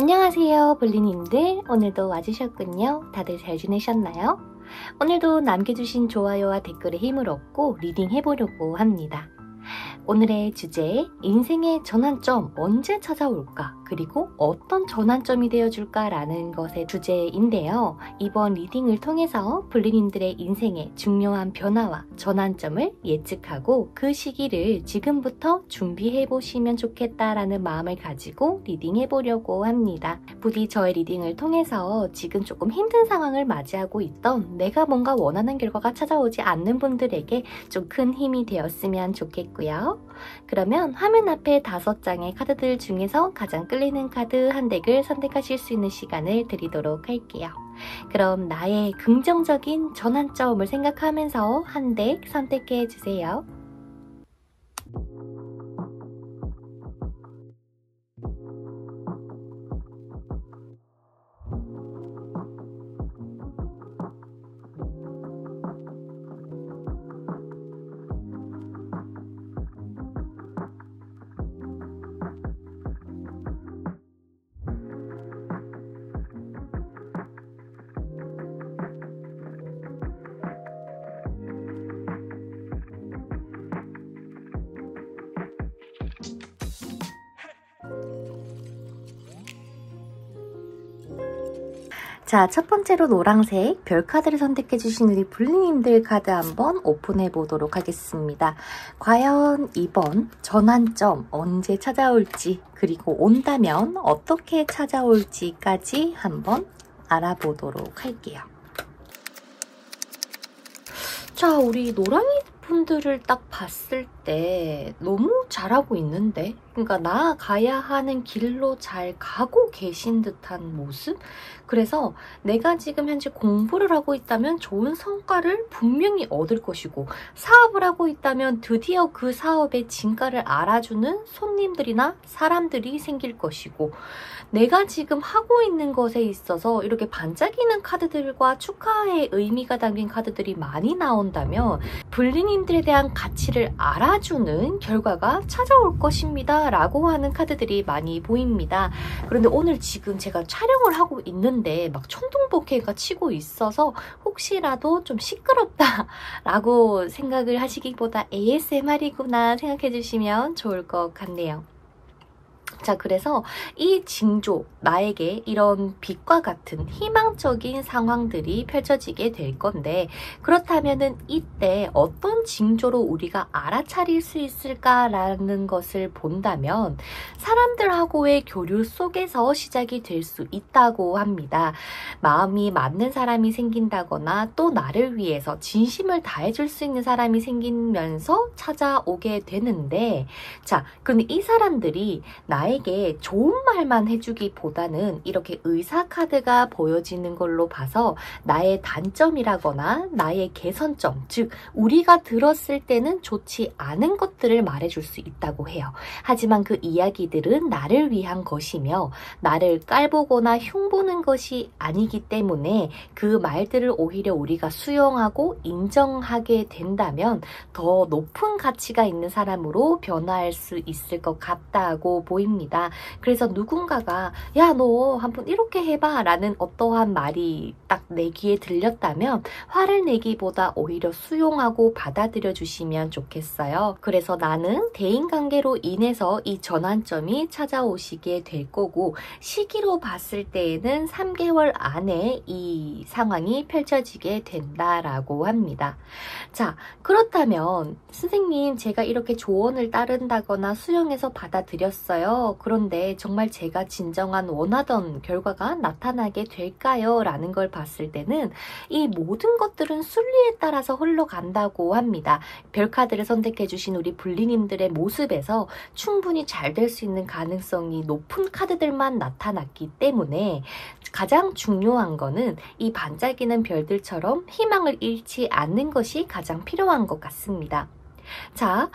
안녕하세요 볼리님들, 오늘도 와주셨군요. 다들 잘 지내셨나요? 오늘도 남겨주신 좋아요와 댓글에 힘을 얻고 리딩 해보려고 합니다. 오늘의 주제, 인생의 전환점 언제 찾아올까? 그리고 어떤 전환점이 되어줄까? 라는 것의 주제인데요. 이번 리딩을 통해서 볼리님들의 인생의 중요한 변화와 전환점을 예측하고 그 시기를 지금부터 준비해보시면 좋겠다라는 마음을 가지고 리딩해보려고 합니다. 부디 저의 리딩을 통해서 지금 조금 힘든 상황을 맞이하고 있던 내가 뭔가 원하는 결과가 찾아오지 않는 분들에게 좀 큰 힘이 되었으면 좋겠고요. 그러면 화면 앞에 5장의 카드들 중에서 가장 끌리는 카드 한 덱을 선택하실 수 있는 시간을 드리도록 할게요. 그럼 나의 긍정적인 전환점을 생각하면서 한 덱 선택해 주세요. 자, 첫 번째로 노란색 별카드를 선택해주신 우리 볼리님들 카드 한번 오픈해 보도록 하겠습니다. 과연 이번 전환점 언제 찾아올지, 그리고 온다면 어떻게 찾아올지까지 한번 알아보도록 할게요. 자, 우리 노랑이 분들을 딱 봤을 때 너무 잘하고 있는데, 그러니까 나아가야 하는 길로 잘 가고 계신 듯한 모습? 그래서 내가 지금 현재 공부를 하고 있다면 좋은 성과를 분명히 얻을 것이고, 사업을 하고 있다면 드디어 그 사업의 진가를 알아주는 손님들이나 사람들이 생길 것이고, 내가 지금 하고 있는 것에 있어서 이렇게 반짝이는 카드들과 축하의 의미가 담긴 카드들이 많이 나온다면 볼리님들에 대한 가치를 알아주는 결과가 찾아올 것입니다 라고 하는 카드들이 많이 보입니다. 그런데 오늘 지금 제가 촬영을 하고 있는데 막 천둥번개가 치고 있어서 혹시라도 좀 시끄럽다 라고 생각을 하시기보다 ASMR이구나 생각해 주시면 좋을 것 같네요. 자, 그래서 이 징조, 나에게 이런 빛과 같은 희망적인 상황들이 펼쳐지게 될 건데, 그렇다면은 이때 어떤 징조로 우리가 알아차릴 수 있을까라는 것을 본다면 사람들하고의 교류 속에서 시작이 될 수 있다고 합니다. 마음이 맞는 사람이 생긴다거나 또 나를 위해서 진심을 다해줄 수 있는 사람이 생기면서 찾아오게 되는데, 자, 근데 이 사람들이 나에게 좋은 말만 해주기보다는 이렇게 의사 카드가 보여지는 걸로 봐서 나의 단점이라거나 나의 개선점, 즉 우리가 들었을 때는 좋지 않은 것들을 말해줄 수 있다고 해요. 하지만 그 이야기들은 나를 위한 것이며 나를 깔보거나 흉보는 것이 아니기 때문에 그 말들을 오히려 우리가 수용하고 인정하게 된다면 더 높은 가치가 있는 사람으로 변화할 수 있을 것 같다고 보입니다. 그래서 누군가가 야, 너 한번 이렇게 해봐 라는 어떠한 말이 딱 내 귀에 들렸다면 화를 내기보다 오히려 수용하고 받아들여 주시면 좋겠어요. 그래서 나는 대인관계로 인해서 이 전환점이 찾아오시게 될 거고, 시기로 봤을 때에는 3개월 안에 이 상황이 펼쳐지게 된다라고 합니다. 자, 그렇다면 선생님, 제가 이렇게 조언을 따른다거나 수용해서 받아들였어요. 그런데 정말 제가 진정한 원하던 결과가 나타나게 될까요? 라는 걸 봤을 때는 이 모든 것들은 순리에 따라서 흘러간다고 합니다. 별카드를 선택해주신 우리 볼리님들의 모습에서 충분히 잘 될 수 있는 가능성이 높은 카드들만 나타났기 때문에 가장 중요한 거는 이 반짝이는 별들처럼 희망을 잃지 않는 것이 가장 필요한 것 같습니다. 자,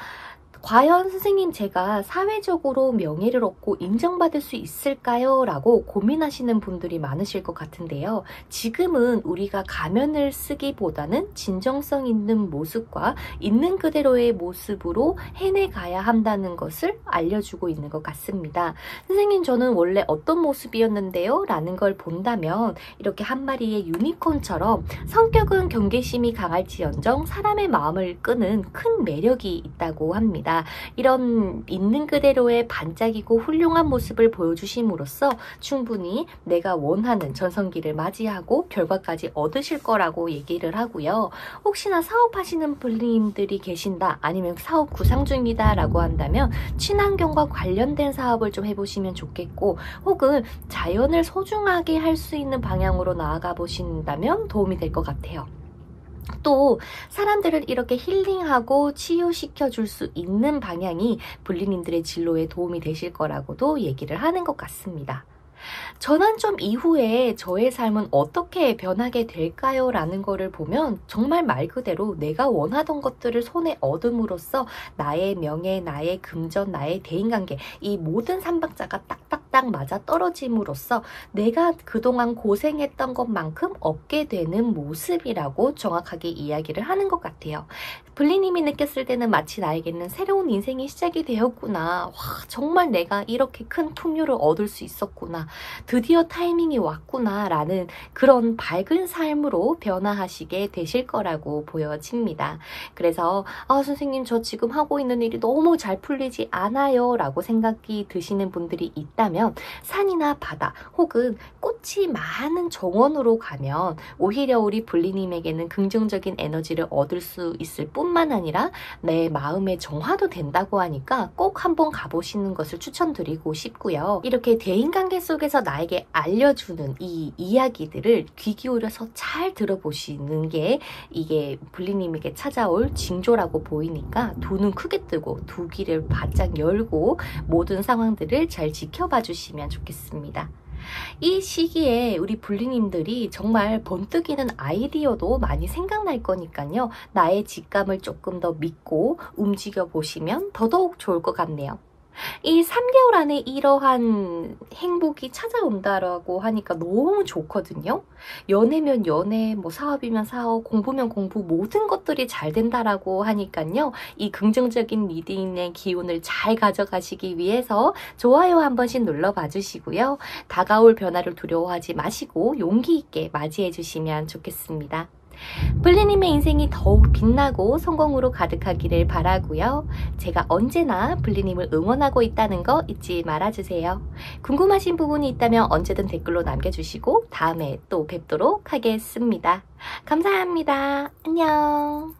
과연 선생님 제가 사회적으로 명예를 얻고 인정받을 수 있을까요? 라고 고민하시는 분들이 많으실 것 같은데요. 지금은 우리가 가면을 쓰기보다는 진정성 있는 모습과 있는 그대로의 모습으로 해내가야 한다는 것을 알려주고 있는 것 같습니다. 선생님 저는 원래 어떤 모습이었는데요? 라는 걸 본다면 이렇게 한 마리의 유니콘처럼 성격은 경계심이 강할지언정 사람의 마음을 끄는 큰 매력이 있다고 합니다. 이런 있는 그대로의 반짝이고 훌륭한 모습을 보여주심으로써 충분히 내가 원하는 전성기를 맞이하고 결과까지 얻으실 거라고 얘기를 하고요. 혹시나 사업하시는 분들이 계신다, 아니면 사업 구상 중이다 라고 한다면 친환경과 관련된 사업을 좀 해보시면 좋겠고, 혹은 자연을 소중하게 할 수 있는 방향으로 나아가 보신다면 도움이 될 것 같아요. 또 사람들을 이렇게 힐링하고 치유시켜 줄 수 있는 방향이 불리님들의 진로에 도움이 되실 거라고도 얘기를 하는 것 같습니다. 전환점 이후에 저의 삶은 어떻게 변하게 될까요? 라는 거를 보면 정말 말 그대로 내가 원하던 것들을 손에 얻음으로써 나의 명예, 나의 금전, 나의 대인관계, 이 모든 삼박자가 딱딱딱 맞아 떨어짐으로써 내가 그동안 고생했던 것만큼 얻게 되는 모습이라고 정확하게 이야기를 하는 것 같아요. 블리님이 느꼈을 때는 마치 나에게는 새로운 인생이 시작이 되었구나. 와, 정말 내가 이렇게 큰 풍요를 얻을 수 있었구나. 드디어 타이밍이 왔구나 라는 그런 밝은 삶으로 변화하시게 되실 거라고 보여집니다. 그래서 선생님 저 지금 하고 있는 일이 너무 잘 풀리지 않아요 라고 생각이 드시는 분들이 있다면 산이나 바다 혹은 꽃이 많은 정원으로 가면 오히려 우리 블리님에게는 긍정적인 에너지를 얻을 수 있을 뿐만 아니라 내 마음의 정화도 된다고 하니까 꼭 한번 가보시는 것을 추천드리고 싶고요. 이렇게 대인관계 속에서 나에게 알려주는 이 이야기들을 귀 기울여서 잘 들어보시는 게 이게 블리님에게 찾아올 징조라고 보이니까 두 눈 크게 뜨고 두 귀를 바짝 열고 모든 상황들을 잘 지켜봐 주시면 좋겠습니다. 이 시기에 우리 블리님들이 정말 번뜩이는 아이디어도 많이 생각날 거니까요. 나의 직감을 조금 더 믿고 움직여 보시면 더더욱 좋을 것 같네요. 이 3개월 안에 이러한 행복이 찾아온다라고 하니까 너무 좋거든요. 연애면 연애, 뭐 사업이면 사업, 공부면 공부, 모든 것들이 잘 된다라고 하니까요. 이 긍정적인 리딩의 기운을 잘 가져가시기 위해서 좋아요 한 번씩 눌러봐 주시고요. 다가올 변화를 두려워하지 마시고 용기 있게 맞이해 주시면 좋겠습니다. 블리님의 인생이 더욱 빛나고 성공으로 가득하기를 바라고요. 제가 언제나 블리님을 응원하고 있다는 거 잊지 말아주세요. 궁금하신 부분이 있다면 언제든 댓글로 남겨주시고 다음에 또 뵙도록 하겠습니다. 감사합니다. 안녕.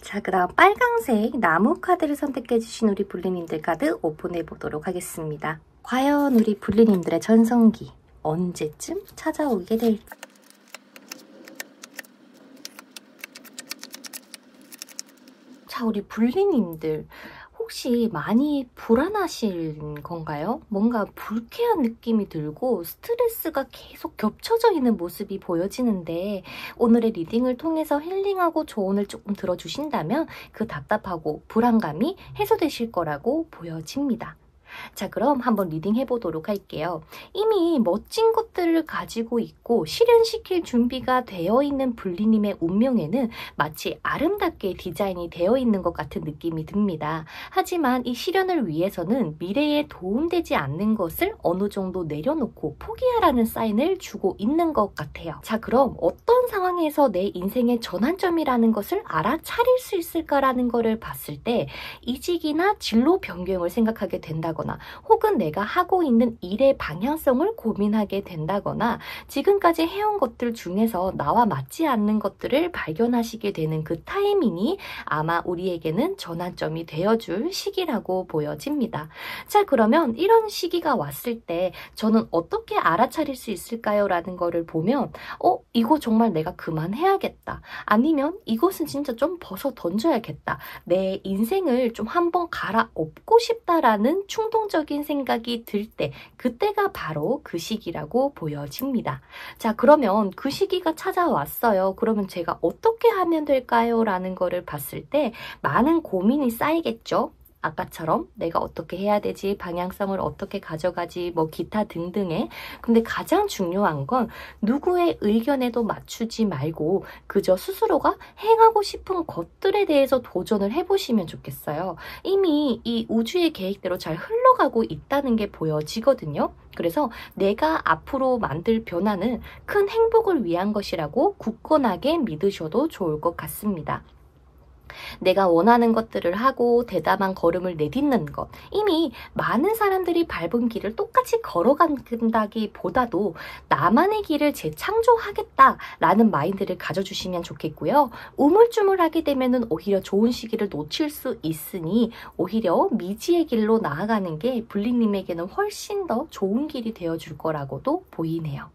자, 그다음 빨강색 나무 카드를 선택해주신 우리 블리님들 카드 오픈해 보도록 하겠습니다. 과연 우리 블리님들의 전성기 언제쯤 찾아오게 될지. 자, 우리 블리님들 혹시 많이 불안하신 건가요? 뭔가 불쾌한 느낌이 들고 스트레스가 계속 겹쳐져 있는 모습이 보여지는데 오늘의 리딩을 통해서 힐링하고 조언을 조금 들어주신다면 그 답답하고 불안감이 해소되실 거라고 보여집니다. 자, 그럼 한번 리딩 해보도록 할게요. 이미 멋진 것들을 가지고 있고 실현시킬 준비가 되어 있는 블리님의 운명에는 마치 아름답게 디자인이 되어 있는 것 같은 느낌이 듭니다. 하지만 이 실현을 위해서는 미래에 도움되지 않는 것을 어느 정도 내려놓고 포기하라는 사인을 주고 있는 것 같아요. 자, 그럼 어떤 상황에서 내 인생의 전환점이라는 것을 알아차릴 수 있을까라는 것을 봤을 때 이직이나 진로 변경을 생각하게 된다거나 혹은 내가 하고 있는 일의 방향성을 고민하게 된다거나 지금까지 해온 것들 중에서 나와 맞지 않는 것들을 발견하시게 되는 그 타이밍이 아마 우리에게는 전환점이 되어줄 시기라고 보여집니다. 자, 그러면 이런 시기가 왔을 때 저는 어떻게 알아차릴 수 있을까요? 라는 거를 보면 이거 정말 내가 그만해야겠다. 아니면 이것은 진짜 좀 벗어 던져야겠다. 내 인생을 좀 한번 갈아엎고 싶다라는 충동 충동적인 생각이 들 때, 그때가 바로 그 시기라고 보여집니다. 자, 그러면 그 시기가 찾아왔어요. 그러면 제가 어떻게 하면 될까요? 라는 거를 봤을 때 많은 고민이 쌓이겠죠. 아까처럼 내가 어떻게 해야 되지? 방향성을 어떻게 가져가지? 뭐 기타 등등의. 근데 가장 중요한 건 누구의 의견에도 맞추지 말고 그저 스스로가 행하고 싶은 것들에 대해서 도전을 해보시면 좋겠어요. 이미 이 우주의 계획대로 잘 흘러가고 있다는 게 보여지거든요. 그래서 내가 앞으로 만들 변화는 큰 행복을 위한 것이라고 굳건하게 믿으셔도 좋을 것 같습니다. 내가 원하는 것들을 하고 대담한 걸음을 내딛는 것. 이미 많은 사람들이 밟은 길을 똑같이 걸어간다기보다도 나만의 길을 재창조하겠다라는 마인드를 가져주시면 좋겠고요. 우물쭈물하게 되면은 오히려 좋은 시기를 놓칠 수 있으니 오히려 미지의 길로 나아가는 게 블리님에게는 훨씬 더 좋은 길이 되어줄 거라고도 보이네요.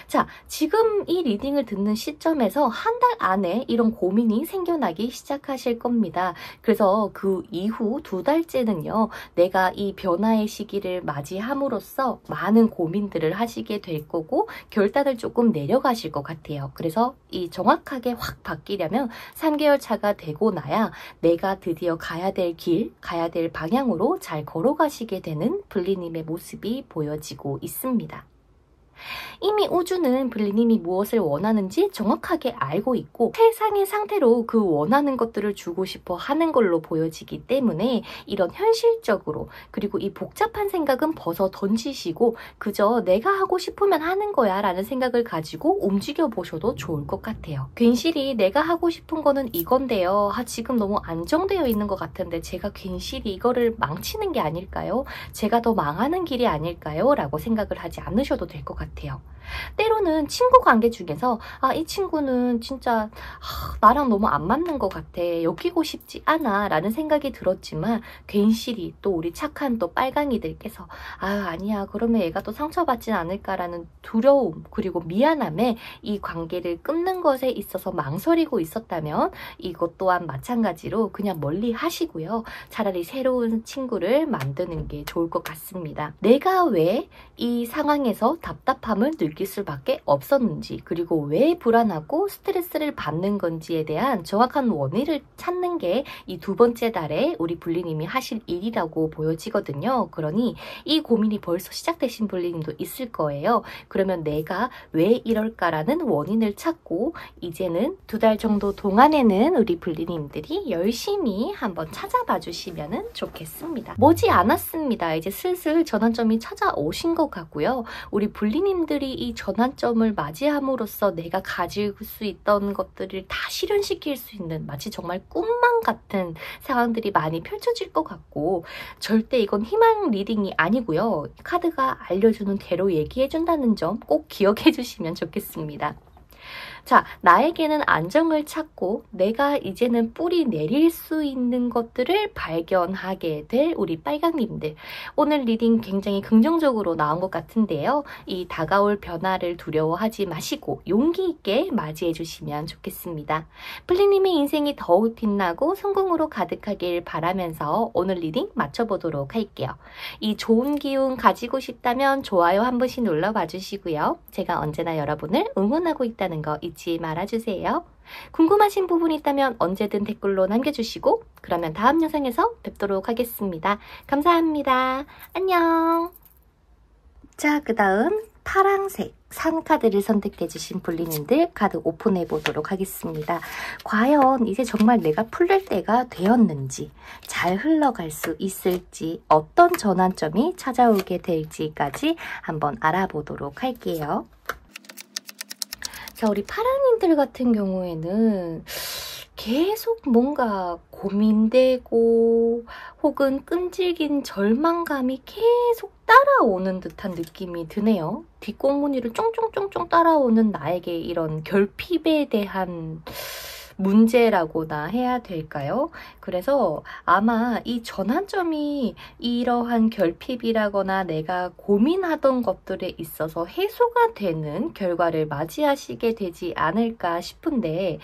자, 지금 이 리딩을 듣는 시점에서 한 달 안에 이런 고민이 생겨나기 시작하실 겁니다. 그래서 그 이후 2달째는요, 내가 이 변화의 시기를 맞이함으로써 많은 고민들을 하시게 될 거고 결단을 조금 내려가실 것 같아요. 그래서 이 정확하게 확 바뀌려면 3개월 차가 되고 나야 내가 드디어 가야 될 길, 가야 될 방향으로 잘 걸어가시게 되는 블리님의 모습이 보여지고 있습니다. 이미 우주는 블리님이 무엇을 원하는지 정확하게 알고 있고 세상의 상태로 그 원하는 것들을 주고 싶어 하는 걸로 보여지기 때문에 이런 현실적으로 그리고 이 복잡한 생각은 벗어 던지시고 그저 내가 하고 싶으면 하는 거야 라는 생각을 가지고 움직여 보셔도 좋을 것 같아요. 괜시리 내가 하고 싶은 거는 이건데요. 지금 너무 안정되어 있는 것 같은데 제가 괜시리 이거를 망치는 게 아닐까요? 제가 더 망하는 길이 아닐까요? 라고 생각을 하지 않으셔도 될 것 같아요. 때로는 친구 관계 중에서 이 친구는 진짜 나랑 너무 안 맞는 것 같아. 엮이고 싶지 않아 라는 생각이 들었지만 괜시리 또 우리 착한 또 빨강이들께서 아니야 그러면 얘가 또 상처받진 않을까라는 두려움 그리고 미안함에 이 관계를 끊는 것에 있어서 망설이고 있었다면 이것 또한 마찬가지로 그냥 멀리 하시고요. 차라리 새로운 친구를 만드는 게 좋을 것 같습니다. 내가 왜 이 상황에서 답답함을 느낄 수밖에 없었는지 그리고 왜 불안하고 스트레스를 받는 건지에 대한 정확한 원인을 찾는 게 이 2번째 달에 우리 블리님이 하실 일이라고 보여지거든요. 그러니 이 고민이 벌써 시작되신 블리님도 있을 거예요. 그러면 내가 왜 이럴까라는 원인을 찾고 이제는 2달 정도 동안에는 우리 블리님들이 열심히 한번 찾아봐 주시면 좋겠습니다. 머지 않았습니다. 이제 슬슬 전환점이 찾아오신 것 같고요. 우리 블리님들이 이 전환점을 맞이함으로써 내가 가질 수 있던 것들을 다 실현시킬 수 있는 마치 정말 꿈만 같은 상황들이 많이 펼쳐질 것 같고 절대 이건 희망 리딩이 아니고요. 카드가 알려주는 대로 얘기해준다는 점 꼭 기억해 주시면 좋겠습니다. 자, 나에게는 안정을 찾고 내가 이제는 뿌리 내릴 수 있는 것들을 발견하게 될 우리 빨강님들. 오늘 리딩 굉장히 긍정적으로 나온 것 같은데요. 이 다가올 변화를 두려워하지 마시고 용기 있게 맞이해 주시면 좋겠습니다. 블리님의 인생이 더욱 빛나고 성공으로 가득하길 바라면서 오늘 리딩 마쳐보도록 할게요. 이 좋은 기운 가지고 싶다면 좋아요 한 번씩 눌러봐 주시고요. 제가 언제나 여러분을 응원하고 있다는 거 잊지 말아주세요. 궁금하신 부분이 있다면 언제든 댓글로 남겨주시고 그러면 다음 영상에서 뵙도록 하겠습니다. 감사합니다. 안녕. 자, 그 다음 파랑색 산 카드를 선택해주신 블리님들 카드 오픈해 보도록 하겠습니다. 과연 이제 정말 내가 풀릴 때가 되었는지 잘 흘러갈 수 있을지 어떤 전환점이 찾아오게 될지까지 한번 알아보도록 할게요. 자, 우리 파랑님들 같은 경우에는 계속 뭔가 고민되고 혹은 끈질긴 절망감이 계속 따라오는 듯한 느낌이 드네요. 뒷꽁무니를 쫑쫑쫑쫑 따라오는 나에게 이런 결핍에 대한 문제라고나 해야 될까요? 그래서 아마 이 전환점이 이러한 결핍이라거나 내가 고민하던 것들에 있어서 해소가 되는 결과를 맞이하시게 되지 않을까 싶은데,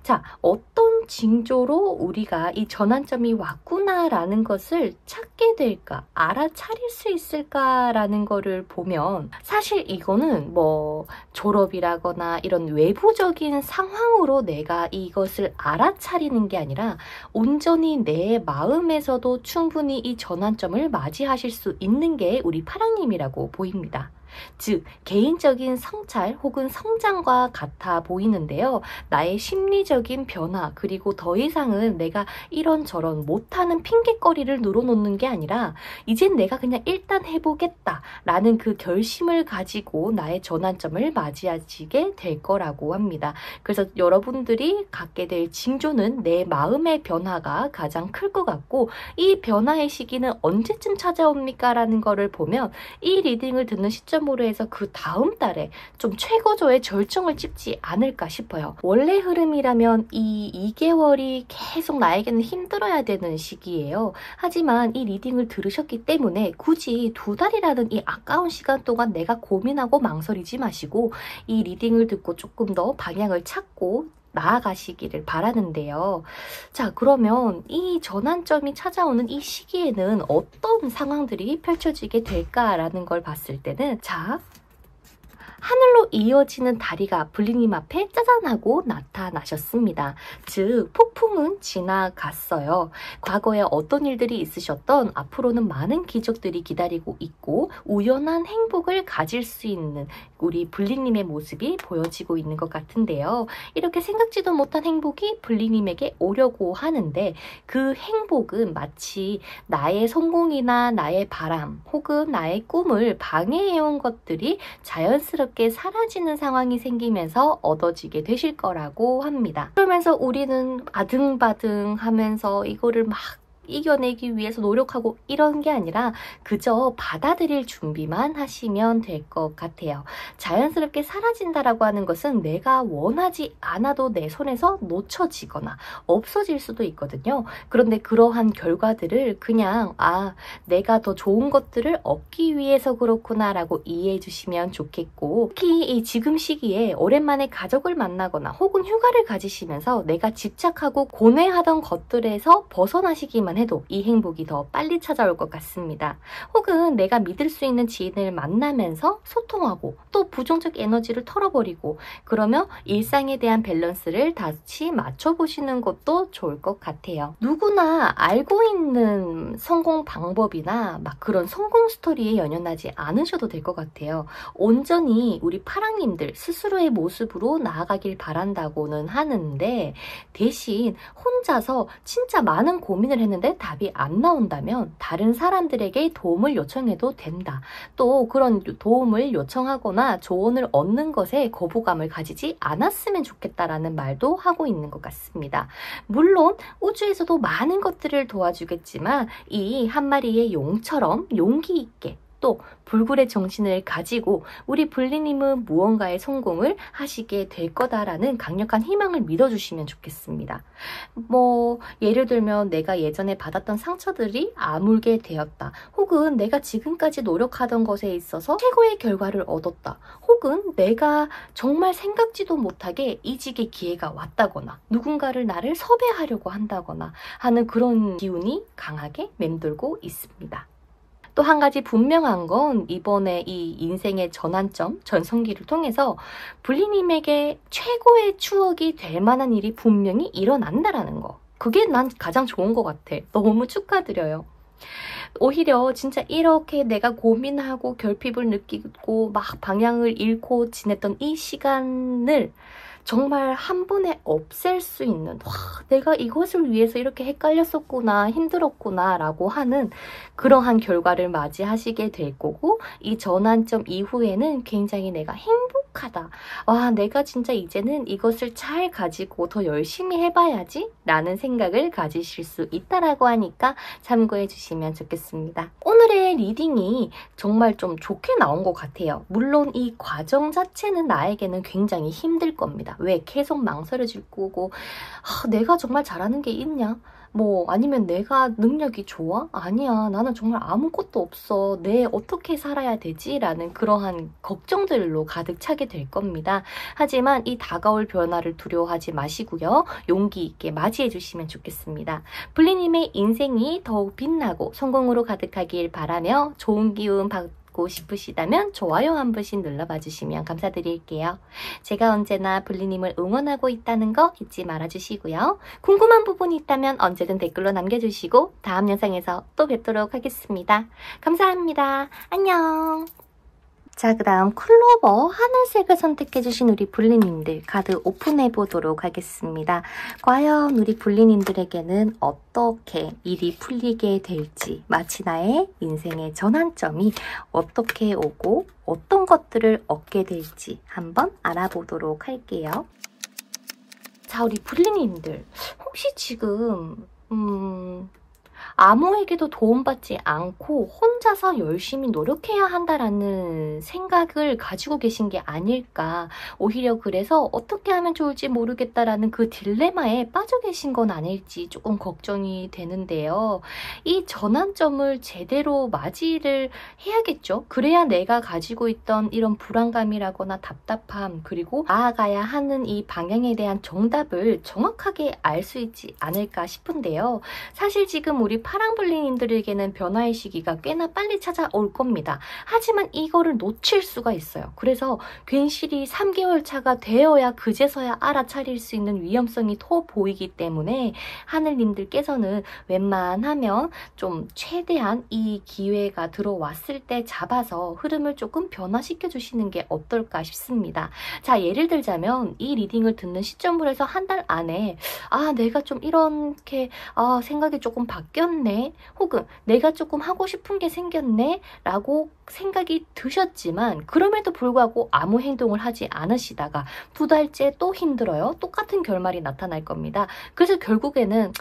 자, 어떤 징조로 우리가 이 전환점이 왔구나라는 것을 찾게 될까, 알아차릴 수 있을까라는 거를 보면, 사실 이거는 뭐 졸업이라거나 이런 외부적인 상황으로 내가 이것을 알아차리는 게 아니라 온전히 내 마음에서도 충분히 이 전환점을 맞이하실 수 있는 게 우리 파랑님이라고 보입니다. 즉 개인적인 성찰 혹은 성장과 같아 보이는데요. 나의 심리적인 변화, 그리고 더 이상은 내가 이런저런 못하는 핑계거리를 늘어놓는 게 아니라 이젠 내가 그냥 일단 해보겠다 라는 그 결심을 가지고 나의 전환점을 맞이하시게 될 거라고 합니다. 그래서 여러분들이 갖게 될 징조는 내 마음의 변화가 가장 클 것 같고, 이 변화의 시기는 언제쯤 찾아옵니까? 라는 거를 보면 이 리딩을 듣는 시점으로 해서 그 다음 달에 좀 최고조의 절정을 찍지 않을까 싶어요. 원래 흐름이라면 이 2개월이 계속 나에게는 힘들어야 되는 시기예요. 하지만 이 리딩을 들으셨기 때문에 굳이 2달이라는 이 아까운 시간 동안 내가 고민하고 망설이지 마시고 이 리딩을 듣고 조금 더 방향을 찾고 나아가시기를 바라는데요. 자, 그러면 이 전환점이 찾아오는 이 시기에는 어떤 상황들이 펼쳐지게 될까라는 걸 봤을 때는, 자, 하늘로 이어지는 다리가 블리님 앞에 짜잔 하고 나타나셨습니다. 즉 폭풍은 지나갔어요. 과거에 어떤 일들이 있으셨던 앞으로는 많은 기적들이 기다리고 있고 우연한 행복을 가질 수 있는 우리 블리님의 모습이 보여지고 있는 것 같은데요. 이렇게 생각지도 못한 행복이 블리님에게 오려고 하는데, 그 행복은 마치 나의 성공이나 나의 바람 혹은 나의 꿈을 방해해온 것들이 자연스럽게 사라지는 상황이 생기면서 얻어지게 되실 거라고 합니다. 그러면서 우리는 아등바등 하면서 이거를 막 이겨내기 위해서 노력하고 이런 게 아니라 그저 받아들일 준비만 하시면 될 것 같아요. 자연스럽게 사라진다라고 하는 것은 내가 원하지 않아도 내 손에서 놓쳐지거나 없어질 수도 있거든요. 그런데 그러한 결과들을 그냥 내가 더 좋은 것들을 얻기 위해서 그렇구나 라고 이해해 주시면 좋겠고, 특히 이 지금 시기에 오랜만에 가족을 만나거나 혹은 휴가를 가지시면서 내가 집착하고 고뇌하던 것들에서 벗어나시기만 해도 이 행복이 더 빨리 찾아올 것 같습니다. 혹은 내가 믿을 수 있는 지인을 만나면서 소통하고 또 부정적 에너지를 털어버리고, 그러면 일상에 대한 밸런스를 다시 맞춰보시는 것도 좋을 것 같아요. 누구나 알고 있는 성공 방법이나 막 그런 성공 스토리에 연연하지 않으셔도 될 것 같아요. 온전히 우리 파랑님들 스스로의 모습으로 나아가길 바란다고는 하는데, 대신 혼자서 진짜 많은 고민을 했는데 답이 안 나온다면 다른 사람들에게 도움을 요청해도 된다. 또 그런 도움을 요청하거나 조언을 얻는 것에 거부감을 가지지 않았으면 좋겠다라는 말도 하고 있는 것 같습니다. 물론 우주에서도 많은 것들을 도와주겠지만 이 한 마리의 용처럼 용기 있게 또 불굴의 정신을 가지고 우리 블리님은 무언가의 성공을 하시게 될 거다라는 강력한 희망을 믿어주시면 좋겠습니다. 뭐 예를 들면 내가 예전에 받았던 상처들이 아물게 되었다, 혹은 내가 지금까지 노력하던 것에 있어서 최고의 결과를 얻었다, 혹은 내가 정말 생각지도 못하게 이직의 기회가 왔다거나 누군가를 나를 섭외하려고 한다거나 하는 그런 기운이 강하게 맴돌고 있습니다. 또 한 가지 분명한 건 이번에 이 인생의 전환점, 전성기를 통해서 블리님에게 최고의 추억이 될 만한 일이 분명히 일어난다라는 거. 그게 난 가장 좋은 것 같아. 너무 축하드려요. 오히려 진짜 이렇게 내가 고민하고 결핍을 느끼고 막 방향을 잃고 지냈던 이 시간을 정말 한 번에 없앨 수 있는, 내가 이것을 위해서 이렇게 헷갈렸었구나, 힘들었구나 라고 하는 그러한 결과를 맞이하시게 될 거고, 이 전환점 이후에는 굉장히 내가 행복하다, 내가 진짜 이제는 이것을 잘 가지고 더 열심히 해봐야지 라는 생각을 가지실 수 있다라고 하니까 참고해 주시면 좋겠습니다. 오늘의 리딩이 정말 좀 좋게 나온 것 같아요. 물론 이 과정 자체는 나에게는 굉장히 힘들 겁니다. 왜? 계속 망설여질 거고 내가 정말 잘하는 게 있냐? 아니면 내가 능력이 좋아? 아니야. 나는 정말 아무것도 없어. 내 어떻게 살아야 되지? 라는 그러한 걱정들로 가득 차게 될 겁니다. 하지만 이 다가올 변화를 두려워하지 마시고요. 용기 있게 맞이해 주시면 좋겠습니다. 블리님의 인생이 더욱 빛나고 성공으로 가득하길 바라며 좋은 기운 받고 싶으시다면 좋아요 한 번씩 눌러봐 주시면 감사드릴게요. 제가 언제나 블리님을 응원하고 있다는 거 잊지 말아주시고요. 궁금한 부분이 있다면 언제든 댓글로 남겨주시고 다음 영상에서 또 뵙도록 하겠습니다. 감사합니다. 안녕. 자, 그 다음 클로버 하늘색을 선택해주신 우리 블리님들 카드 오픈해보도록 하겠습니다. 과연 우리 블리님들에게는 어떻게 일이 풀리게 될지, 마치 나의 인생의 전환점이 어떻게 오고 어떤 것들을 얻게 될지 한번 알아보도록 할게요. 자, 우리 블리님들 혹시 지금 아무에게도 도움받지 않고 혼자서 열심히 노력해야 한다라는 생각을 가지고 계신 게 아닐까. 오히려 그래서 어떻게 하면 좋을지 모르겠다라는 그 딜레마에 빠져 계신 건 아닐지 조금 걱정이 되는데요. 이 전환점을 제대로 맞이를 해야겠죠. 그래야 내가 가지고 있던 이런 불안감이라거나 답답함, 그리고 나아가야 하는 이 방향에 대한 정답을 정확하게 알 수 있지 않을까 싶은데요. 사실 지금 우리 파랑블리님들에게는 변화의 시기가 꽤나 빨리 찾아올 겁니다. 하지만 이거를 놓칠 수가 있어요. 그래서 괜시리 3개월 차가 되어야 그제서야 알아차릴 수 있는 위험성이 더 보이기 때문에 하늘님들께서는 웬만하면 좀 최대한 이 기회가 들어왔을 때 잡아서 흐름을 조금 변화시켜 주시는 게 어떨까 싶습니다. 자, 예를 들자면 이 리딩을 듣는 시점으로 해서 한 달 안에 내가 좀 이렇게 생각이 조금 바뀌었네, 혹은 내가 조금 하고 싶은 게 생겼네 라고 생각이 드셨지만 그럼에도 불구하고 아무 행동을 하지 않으시다가 2달째 또 힘들어요. 똑같은 결말이 나타날 겁니다. 그래서 결국에는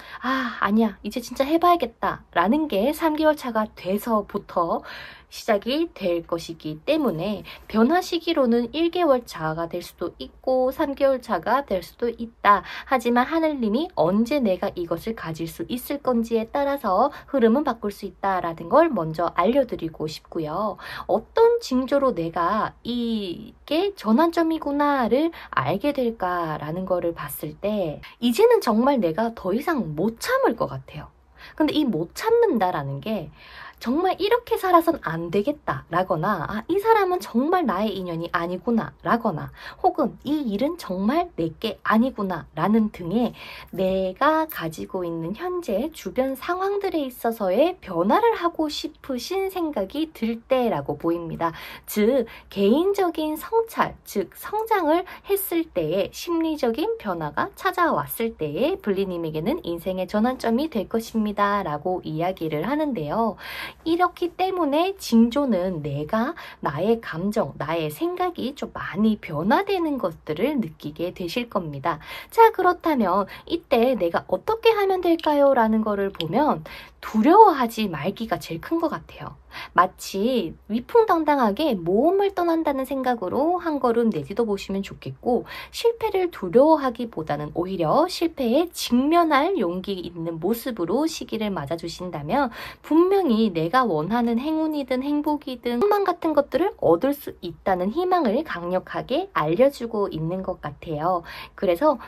아니야, 이제 진짜 해봐야겠다 라는 게 3개월 차가 돼서부터 시작이 될 것이기 때문에 변화 시기로는 1개월 차가 될 수도 있고 3개월 차가 될 수도 있다. 하지만 하늘님이 언제 내가 이것을 가질 수 있을 건지에 따라서 흐름은 바꿀 수 있다라는 걸 먼저 알려드리고 싶고요. 어떤 징조로 내가 이게 전환점이구나를 알게 될까라는 거를 봤을 때 이제는 정말 내가 더 이상 못 참을 것 같아요. 근데 이 못 참는다라는 게 정말 이렇게 살아선 안 되겠다 라거나 이 사람은 정말 나의 인연이 아니구나 라거나 혹은 이 일은 정말 내게 아니구나 라는 등의 내가 가지고 있는 현재 주변 상황들에 있어서의 변화를 하고 싶으신 생각이 들 때라고 보입니다. 즉 개인적인 성찰, 즉 성장을 했을 때의 심리적인 변화가 찾아왔을 때에 블리님에게는 인생의 전환점이 될 것입니다 라고 이야기를 하는데요. 이렇기 때문에 징조는 내가 나의 감정, 나의 생각이 좀 많이 변화되는 것들을 느끼게 되실 겁니다. 자, 그렇다면 이때 내가 어떻게 하면 될까요? 라는 거를 보면 두려워하지 말기가 제일 큰 것 같아요. 마치 위풍당당하게 모험을 떠난다는 생각으로 한 걸음 내딛어 보시면 좋겠고, 실패를 두려워하기보다는 오히려 실패에 직면할 용기 있는 모습으로 시기를 맞아주신다면 분명히 내가 원하는 행운이든 행복이든 희망 같은 것들을 얻을 수 있다는 희망을 강력하게 알려주고 있는 것 같아요. 그래서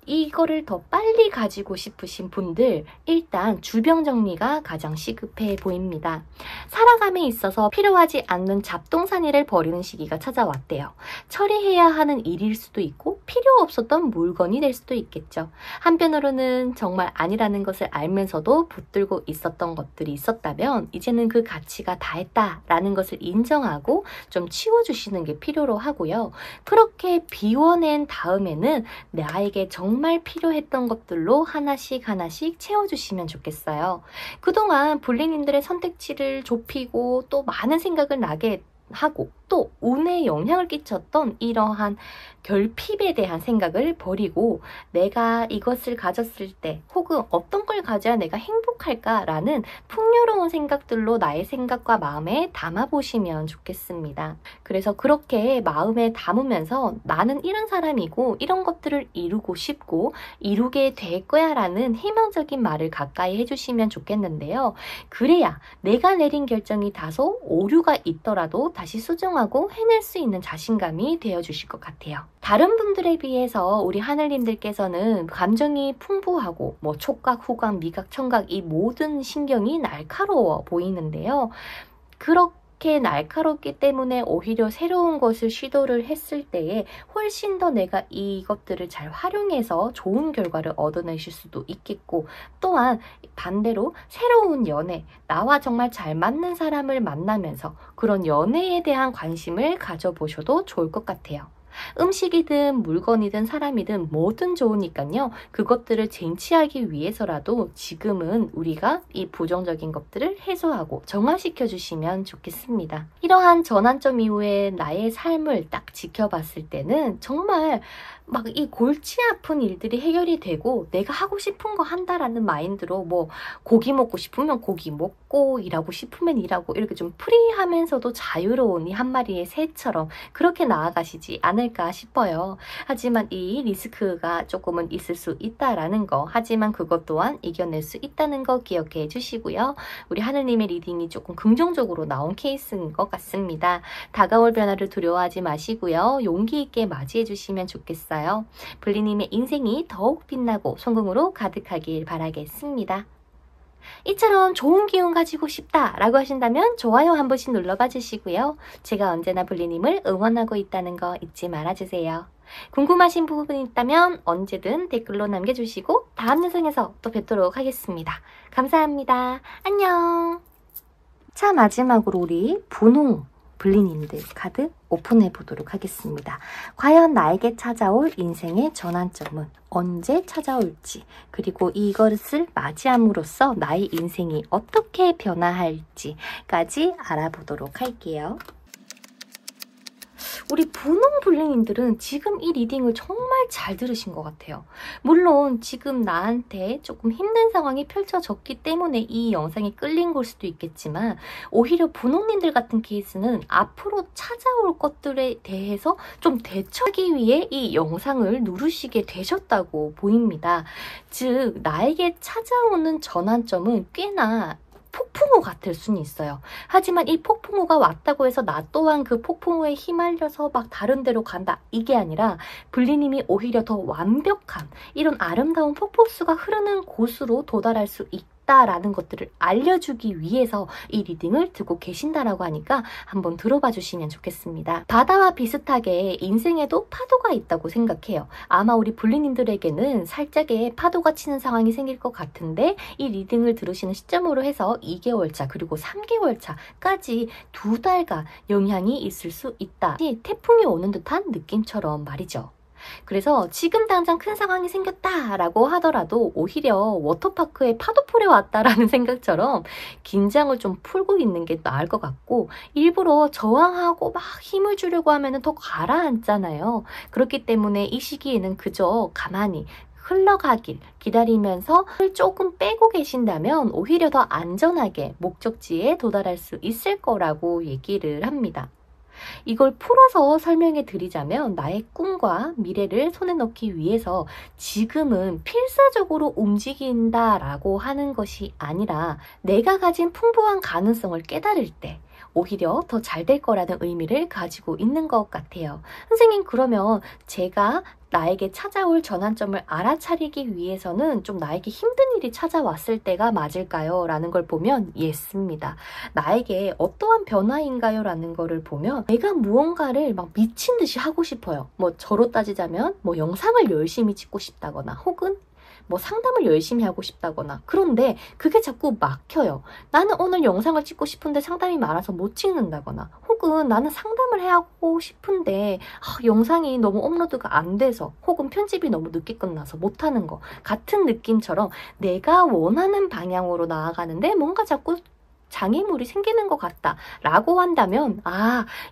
이거를 더 빨리 가지고 싶으신 분들, 일단 주변 정리가 가장 시급해 보입니다. 살아감에 있어서 필요하지 않는 잡동사니를 버리는 시기가 찾아왔대요. 처리해야 하는 일일 수도 있고 필요 없었던 물건이 될 수도 있겠죠. 한편으로는 정말 아니라는 것을 알면서도 붙들고 있었던 것들이 있었다면 이제는 그 가치가 다했다라는 것을 인정하고 좀 치워주시는 게 필요로 하고요. 그렇게 비워낸 다음에는 나에게 정말 필요했던 것들로 하나씩 채워주시면 좋겠어요. 그동안 블리님들의 선택지를 좁히고 또 많은 생각을 나게 하고 또 운에 영향을 끼쳤던 이러한 결핍에 대한 생각을 버리고 내가 이것을 가졌을 때 혹은 어떤 걸 가져야 내가 행복할까라는 풍요로운 생각들로 나의 생각과 마음에 담아보시면 좋겠습니다. 그래서 그렇게 마음에 담으면서 나는 이런 사람이고 이런 것들을 이루고 싶고 이루게 될 거야 라는 희망적인 말을 가까이 해주시면 좋겠는데요. 그래야 내가 내린 결정이 다소 오류가 있더라도 다시 수정하고 해낼 수 있는 자신감이 되어주실 것 같아요. 다른 분들에 비해서 우리 하늘님들께서는 감정이 풍부하고 뭐 촉각, 후각, 미각, 청각 이 모든 신경이 날카로워 보이는데요. 그렇게 날카롭기 때문에 오히려 새로운 것을 시도를 했을 때에 훨씬 더 내가 이것들을 잘 활용해서 좋은 결과를 얻어내실 수도 있겠고, 또한 반대로 새로운 연애, 나와 정말 잘 맞는 사람을 만나면서 그런 연애에 대한 관심을 가져보셔도 좋을 것 같아요. 음식이든 물건이든 사람이든 뭐든 좋으니까요. 그것들을 쟁취하기 위해서라도 지금은 우리가 이 부정적인 것들을 해소하고 정화시켜 주시면 좋겠습니다. 이러한 전환점 이후에 나의 삶을 딱 지켜봤을 때는 정말 막 이 골치 아픈 일들이 해결이 되고 내가 하고 싶은 거 한다라는 마인드로 뭐 고기 먹고 싶으면 고기 먹고 일하고 싶으면 일하고 이렇게 좀 프리하면서도 자유로운 이 한 마리의 새처럼 그렇게 나아가시지 않을까 싶어요. 하지만 이 리스크가 조금은 있을 수 있다라는 거, 하지만 그것 또한 이겨낼 수 있다는 거 기억해 주시고요. 우리 하느님의 리딩이 조금 긍정적으로 나온 케이스인 것 같습니다. 다가올 변화를 두려워하지 마시고요. 용기 있게 맞이해 주시면 좋겠어요. 블리님의 인생이 더욱 빛나고 성공으로 가득하길 바라겠습니다. 이처럼 좋은 기운 가지고 싶다 라고 하신다면 좋아요 한 번씩 눌러봐 주시고요. 제가 언제나 블리님을 응원하고 있다는 거 잊지 말아주세요. 궁금하신 부분이 있다면 언제든 댓글로 남겨주시고 다음 영상에서 또 뵙도록 하겠습니다. 감사합니다. 안녕. 자, 마지막으로 우리 분홍 블리님들 카드 오픈해 보도록 하겠습니다. 과연 나에게 찾아올 인생의 전환점은 언제 찾아올지, 그리고 이것을 맞이함으로써 나의 인생이 어떻게 변화할지까지 알아보도록 할게요. 우리 분홍 블링님들은 지금 이 리딩을 정말 잘 들으신 것 같아요. 물론 지금 나한테 조금 힘든 상황이 펼쳐졌기 때문에 이 영상에 끌린 걸 수도 있겠지만, 오히려 분홍님들 같은 케이스는 앞으로 찾아올 것들에 대해서 좀 대처하기 위해 이 영상을 누르시게 되셨다고 보입니다. 즉, 나에게 찾아오는 전환점은 꽤나 폭풍우 같을 수는 있어요. 하지만 이 폭풍우가 왔다고 해서 나 또한 그 폭풍우에 휘말려서 막 다른 데로 간다, 이게 아니라 블리님이 오히려 더 완벽한 이런 아름다운 폭포수가 흐르는 곳으로 도달할 수 있다라는 것들을 알려주기 위해서 이 리딩을 듣고 계신다라고 하니까 한번 들어봐 주시면 좋겠습니다. 바다와 비슷하게 인생에도 파도가 있다고 생각해요. 아마 우리 블리님들에게는 살짝의 파도가 치는 상황이 생길 것 같은데, 이 리딩을 들으시는 시점으로 해서 2개월차 그리고 3개월차까지 2달간 영향이 있을 수 있다. 태풍이 오는 듯한 느낌처럼 말이죠. 그래서 지금 당장 큰 상황이 생겼다라고 하더라도 오히려 워터파크에 파도풀에 왔다라는 생각처럼 긴장을 좀 풀고 있는 게 나을 것 같고, 일부러 저항하고 막 힘을 주려고 하면 더 가라앉잖아요. 그렇기 때문에 이 시기에는 그저 가만히 흘러가길 기다리면서 조금 빼고 계신다면 오히려 더 안전하게 목적지에 도달할 수 있을 거라고 얘기를 합니다. 이걸 풀어서 설명해 드리자면, 나의 꿈과 미래를 손에 넣기 위해서 지금은 필사적으로 움직인다라고 하는 것이 아니라 내가 가진 풍부한 가능성을 깨달을 때 오히려 더 잘 될 거라는 의미를 가지고 있는 것 같아요. 선생님, 그러면 제가 나에게 찾아올 전환점을 알아차리기 위해서는 좀 나에게 힘든 일이 찾아왔을 때가 맞을까요? 라는 걸 보면 예스입니다. 나에게 어떠한 변화인가요? 라는 거를 보면 내가 무언가를 막 미친 듯이 하고 싶어요. 뭐 저로 따지자면 뭐 영상을 열심히 찍고 싶다거나 혹은 뭐 상담을 열심히 하고 싶다거나, 그런데 그게 자꾸 막혀요. 나는 오늘 영상을 찍고 싶은데 상담이 많아서 못 찍는다거나, 혹은 나는 상담을 하고 싶은데 영상이 너무 업로드가 안 돼서, 혹은 편집이 너무 늦게 끝나서 못하는 거 같은 느낌처럼 내가 원하는 방향으로 나아가는데 뭔가 자꾸 장애물이 생기는 것 같다 라고 한다면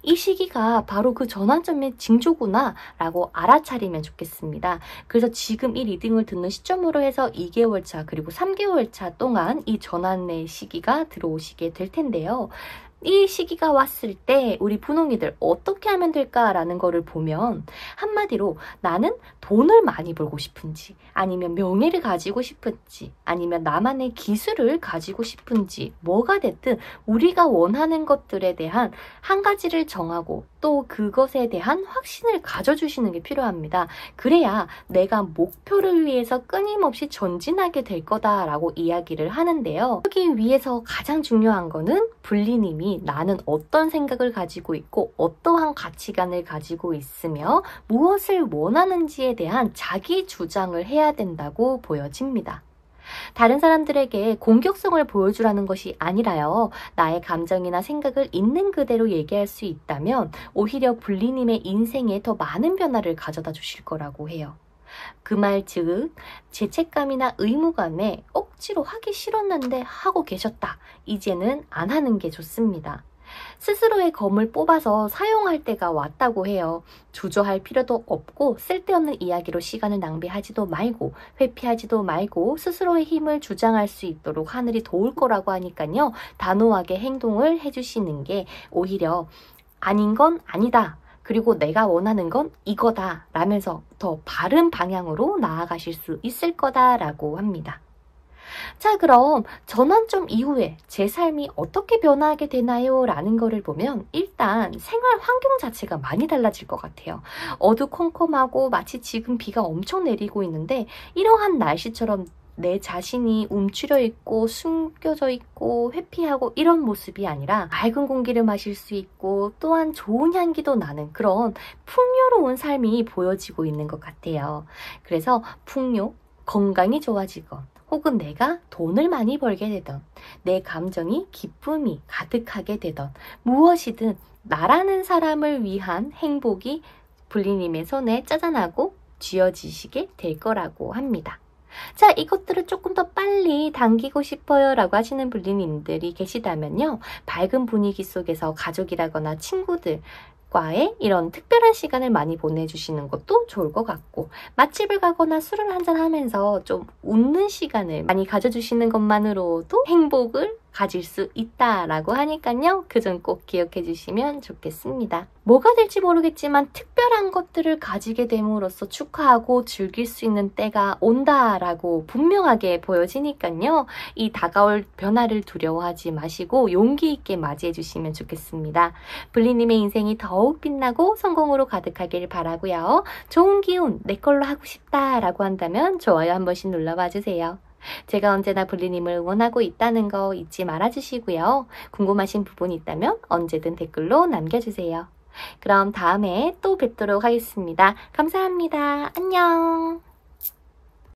이 시기가 바로 그 전환점의 징조구나 라고 알아차리면 좋겠습니다. 그래서 지금 이 리딩을 듣는 시점으로 해서 2개월 차 그리고 3개월 차 동안 이 전환의 시기가 들어오시게 될 텐데요. 이 시기가 왔을 때 우리 분홍이들 어떻게 하면 될까라는 거를 보면 한마디로 나는 돈을 많이 벌고 싶은지 아니면 명예를 가지고 싶은지 아니면 나만의 기술을 가지고 싶은지 뭐가 됐든 우리가 원하는 것들에 대한 한 가지를 정하고 또 그것에 대한 확신을 가져주시는 게 필요합니다. 그래야 내가 목표를 위해서 끊임없이 전진하게 될 거다라고 이야기를 하는데요. 여기 위해서 가장 중요한 거는 분리님이 나는 어떤 생각을 가지고 있고 어떠한 가치관을 가지고 있으며 무엇을 원하는지에 대한 자기 주장을 해야 된다고 보여집니다. 다른 사람들에게 공격성을 보여주라는 것이 아니라요. 나의 감정이나 생각을 있는 그대로 얘기할 수 있다면 오히려 분리님의 인생에 더 많은 변화를 가져다 주실 거라고 해요. 그 말 즉 죄책감이나 의무감에 억지로 하기 싫었는데 하고 계셨다. 이제는 안 하는 게 좋습니다. 스스로의 검을 뽑아서 사용할 때가 왔다고 해요. 주저할 필요도 없고 쓸데없는 이야기로 시간을 낭비하지도 말고 회피하지도 말고 스스로의 힘을 주장할 수 있도록 하늘이 도울 거라고 하니까요. 단호하게 행동을 해주시는 게 오히려 아닌 건 아니다. 그리고 내가 원하는 건 이거다 라면서 더 바른 방향으로 나아가실 수 있을 거다라고 합니다. 자, 그럼 전환점 이후에 제 삶이 어떻게 변화하게 되나요? 라는 거를 보면 일단 생활 환경 자체가 많이 달라질 것 같아요. 어두컴컴하고 마치 지금 비가 엄청 내리고 있는데 이러한 날씨처럼 내 자신이 움츠려 있고 숨겨져 있고 회피하고 이런 모습이 아니라 맑은 공기를 마실 수 있고 또한 좋은 향기도 나는 그런 풍요로운 삶이 보여지고 있는 것 같아요. 그래서 풍요, 건강이 좋아지건 혹은 내가 돈을 많이 벌게 되던 내 감정이 기쁨이 가득하게 되던 무엇이든 나라는 사람을 위한 행복이 분리님의 손에 짜잔하고 쥐어지시게 될 거라고 합니다. 자, 이것들을 조금 더 빨리 당기고 싶어요 라고 하시는 분리님들이 계시다면요. 밝은 분위기 속에서 가족이라거나 친구들 과의 이런 특별한 시간을 많이 보내주시는 것도 좋을 것 같고 맛집을 가거나 술을 한잔 하면서 좀 웃는 시간을 많이 가져주시는 것만으로도 행복을 가질 수 있다라고 하니까요. 그 점 꼭 기억해 주시면 좋겠습니다. 뭐가 될지 모르겠지만 특별한 것들을 가지게 됨으로써 축하하고 즐길 수 있는 때가 온다라고 분명하게 보여지니까요. 이 다가올 변화를 두려워하지 마시고 용기 있게 맞이해 주시면 좋겠습니다. 분리님의 인생이 더욱 빛나고 성공으로 가득하길 바라고요. 좋은 기운 내 걸로 하고 싶다라고 한다면 좋아요 한 번씩 눌러봐 주세요. 제가 언제나 분리님을 응원하고 있다는 거 잊지 말아주시고요. 궁금하신 부분이 있다면 언제든 댓글로 남겨주세요. 그럼 다음에 또 뵙도록 하겠습니다. 감사합니다. 안녕.